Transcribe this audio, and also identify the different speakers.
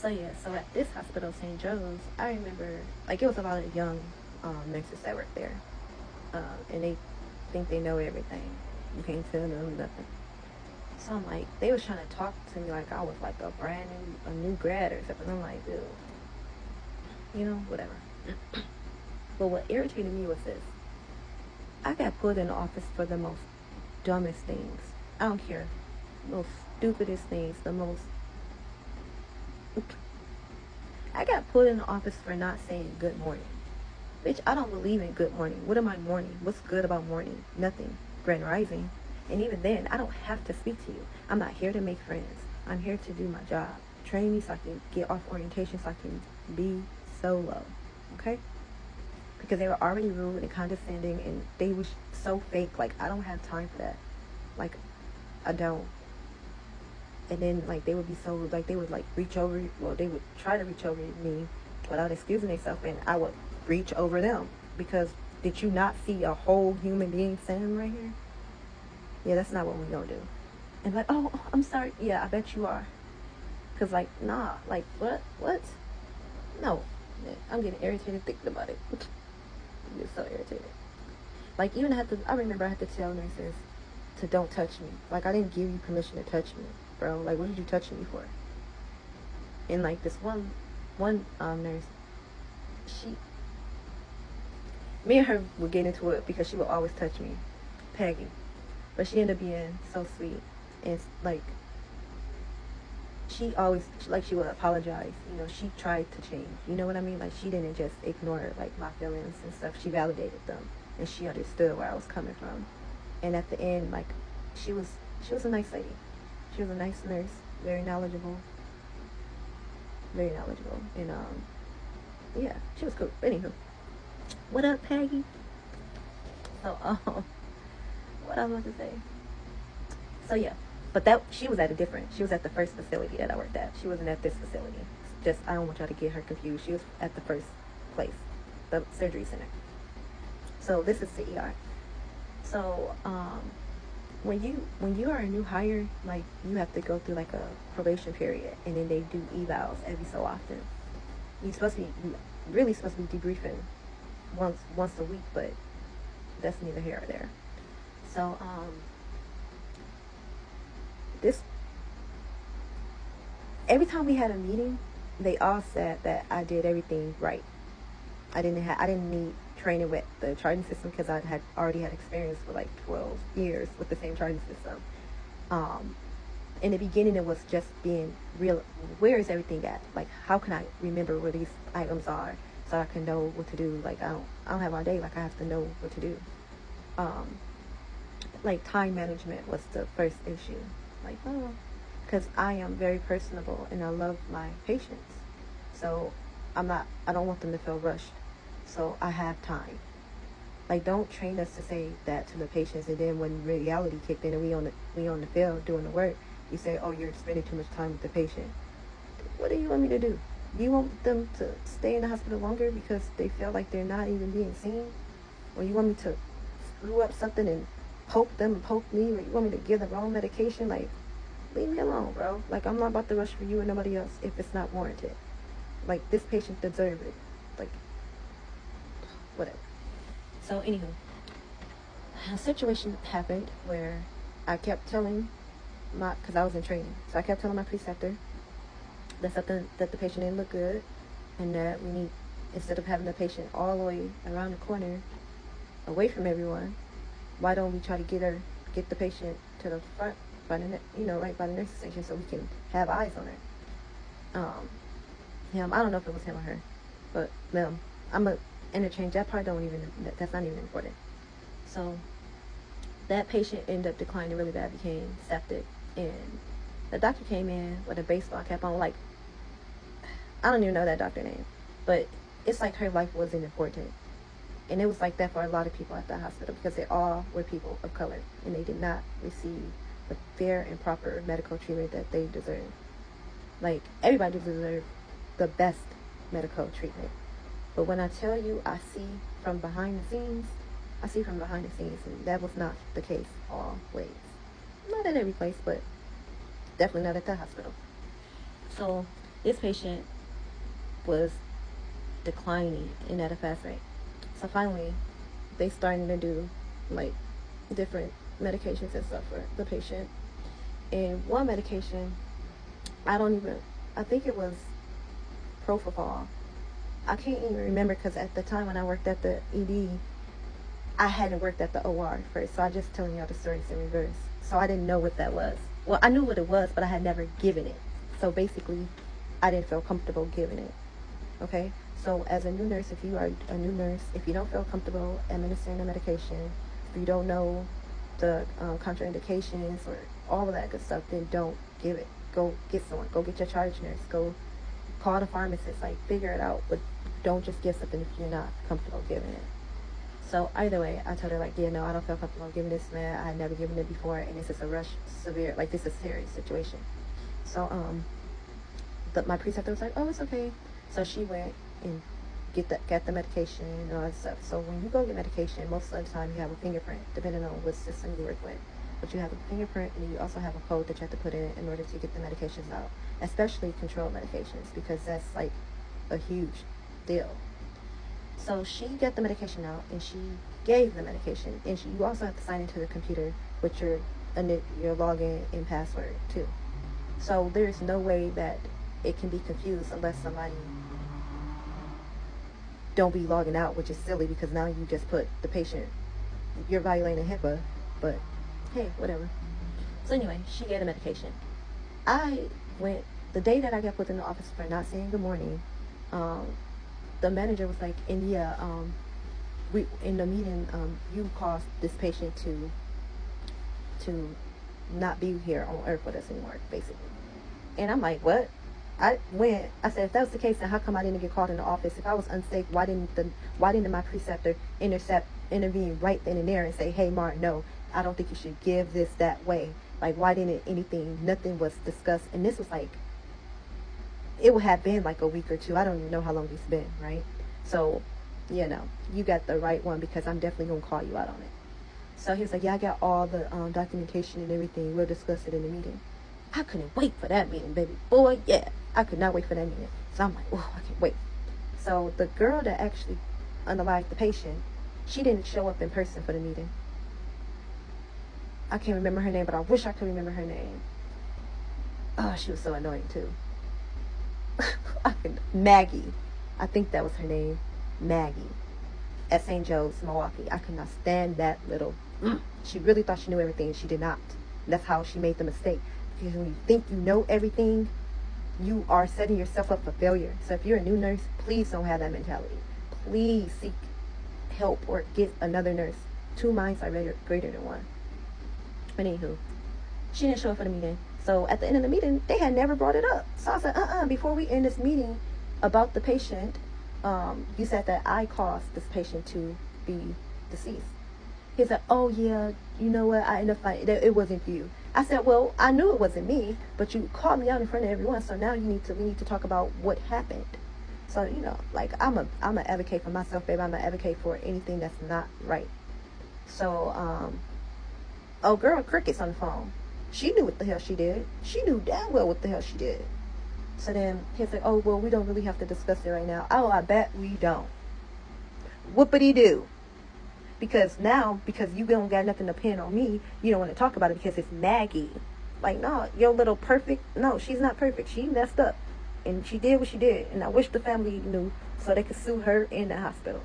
Speaker 1: So yeah, so at this hospital, St. Joe's, I remember like it was a lot of young nurses that worked there, and they think they know everything. You can't tell them nothing. So I'm like, they was trying to talk to me like I was like a new grad or something. I'm like, dude, whatever. But what irritated me was this: I got put in the office for the most dumbest things. I don't care, most stupidest things, the most. I got put in the office for not saying good morning. Bitch, I don't believe in good morning. What am I morning? What's good about morning? Nothing. Grand rising. And even then, I don't have to speak to you. I'm not here to make friends. I'm here to do my job. Train me so I can get off orientation so I can be solo. Okay? Because they were already rude and condescending and they were so fake. Like, I don't have time for that. Like, I don't. And then, like, they would be so rude. Like, they would, like, reach over. Well, they would try to reach over me without excusing themselves. And I would reach over them. Because did you not see a whole human being standing right here? Yeah, that's not what we're going to do. And like, oh, I'm sorry. Yeah, I bet you are. Because, like, nah. Like, what? What? No. I'm getting irritated thinking about it. I'm just so irritated. Like, even I remember I had to tell nurses to don't touch me. Like, I didn't give you permission to touch me, bro. Like, what did you touch me for? And, like, this one nurse, me and her would get into it because she would always touch me. Peggy. But she ended up being so sweet. And, like, she always, like, she would apologize. She tried to change. You know what I mean? Like, she didn't just ignore, like, my feelings and stuff. She validated them. And she understood where I was coming from. And at the end, like, she was a nice lady. She was a nice nurse. Very knowledgeable. Very knowledgeable. And, yeah, she was cool. Anywho. What up, Peggy? So, what I was to say? So, yeah. But she was at the first facility that I worked at. She wasn't at this facility. Just, I don't want y'all to get her confused. She was at the first place, the surgery center. So this is the ER. So, when you are a new hire, like, you have to go through like a probation period, and then they do evals every so often. You really supposed to be debriefing once a week, but that's neither here or there. So, every time we had a meeting, they all said that I did everything right. I didn't need training with the charting system because I had already had experience for like 12 years with the same charting system. In the beginning, it was just being real. Where is everything at? Like, how can I remember where these items are so I can know what to do? Like, I don't have all day. Like, I have to know what to do. Like, time management was the first issue. Like, because I am very personable and I love my patients. So I don't want them to feel rushed. So I have time. Like, don't train us to say that to the patients, and then when reality kicked in and we on the field doing the work, you say, oh, you're spending too much time with the patient. What do you want me to do? Do you want them to stay in the hospital longer because they feel like they're not even being seen? Or you want me to screw up something and poke them and poke me? Or you want me to give the wrong medication? Like, leave me alone, bro. Like, I'm not about to rush for you and nobody else if it's not warranted. Like, this patient deserves it. Like, whatever. So, anywho, a situation happened where I kept telling because I was in training, so I kept telling my preceptor that the patient didn't look good, and that we need, instead of having the patient all the way around the corner, away from everyone, why don't we try to get the patient to the front, by the right by the nursing station, so we can have eyes on her. Him, I don't know if it was him or her, but them. I'm gonna interchange that part. That's not even important. So that patient ended up declining really bad, became septic, and the doctor came in with a baseball cap on. Like, I don't even know that doctor name, but it's like her life wasn't important. And it was like that for a lot of people at the hospital because they all were people of color and they did not receive the fair and proper medical treatment that they deserve. Like, everybody deserves the best medical treatment. But when I tell you I see from behind the scenes, and that was not the case always. Not at every place, but definitely not at the hospital. So This patient was declining and at a fast rate. So finally, they started to do like different medications and stuff for the patient. And one medication, I think it was propofol. I can't even remember because at the time when I worked at the ED, I hadn't worked at the OR first. So I'm just telling y'all the stories in reverse. So I didn't know what that was. Well, I knew what it was, but I had never given it. So basically, I didn't feel comfortable giving it. Okay? So as a new nurse, if you are a new nurse, if you don't feel comfortable administering the medication, if you don't know the contraindications or all of that good stuff, then don't give it. Go get someone. Go get your charge nurse. Go call the pharmacist. Like, figure it out. But don't just give something if you're not comfortable giving it. So either way, I told her, like, yeah, no, I don't feel comfortable giving this, man. I had never given it before, and this is a severe, like, this is a serious situation. So my preceptor was like, oh, it's okay. So she went and got the medication and all that stuff. So when you go get medication, most of the time you have a fingerprint, depending on what system you work with. But you have a fingerprint, and you also have a code that you have to put in order to get the medications out, especially controlled medications, because that's like a huge deal. So she got the medication out, and she gave the medication, and you also have to sign into the computer with your login and password too. So there's no way that it can be confused unless somebody don't be logging out, which is silly because now you just put the patient, you're violating HIPAA, but hey, whatever. So anyway, she gave the medication. I went, the day that I got put in the office for not saying good morning, the manager was like, and yeah, we in the meeting, you caused this patient to not be here on earth with us anymore, basically. And I'm like, what? I said, if that was the case, then how come I didn't get called in the office? If I was unsafe, why didn't my preceptor intervene right then and there and say, hey, Mark, no, I don't think you should give this that way. Like, why didn't nothing was discussed? And this was like, it would have been like a week or two. I don't even know how long it's been, right? So, you got the right one because I'm definitely going to call you out on it. So he was like, yeah, I got all the documentation and everything. We'll discuss it in the meeting. I couldn't wait for that meeting, baby. Boy, yeah. I could not wait for that meeting. So I'm like, oh, I can't wait. So the girl that actually unalived the patient, she didn't show up in person for the meeting. I can't remember her name, but I wish I could remember her name. Oh, she was so annoying too. Maggie. I think that was her name. Maggie. At St. Joe's, Milwaukee. I could not stand that little. She really thought she knew everything. She did not. That's how she made the mistake. Because when you think you know everything, you are setting yourself up for failure. So if you're a new nurse, please don't have that mentality. Please seek help or get another nurse. 2 minds are greater than one. But anywho, she didn't show up for the meeting. So at the end of the meeting, they had never brought it up. So I said, before we end this meeting about the patient, you said that I caused this patient to be deceased. He said, oh yeah, you know what, I ended up finding it wasn't you. I said, well, I knew it wasn't me, but you called me out in front of everyone, so now we need to talk about what happened. So, like, I'm an advocate for myself, baby. I'm an advocate for anything that's not right. So, oh, girl, Cricket's on the phone. She knew what the hell she did. She knew damn well what the hell she did. So then he's like, oh, well, we don't really have to discuss it right now. Oh, I bet we don't. Whoopity-doo. Because you don't got nothing to pin on me, you don't want to talk about it because it's Maggie. Like, no, your little perfect, no, she's not perfect. She messed up. And she did what she did. And I wish the family knew so they could sue her in the hospital.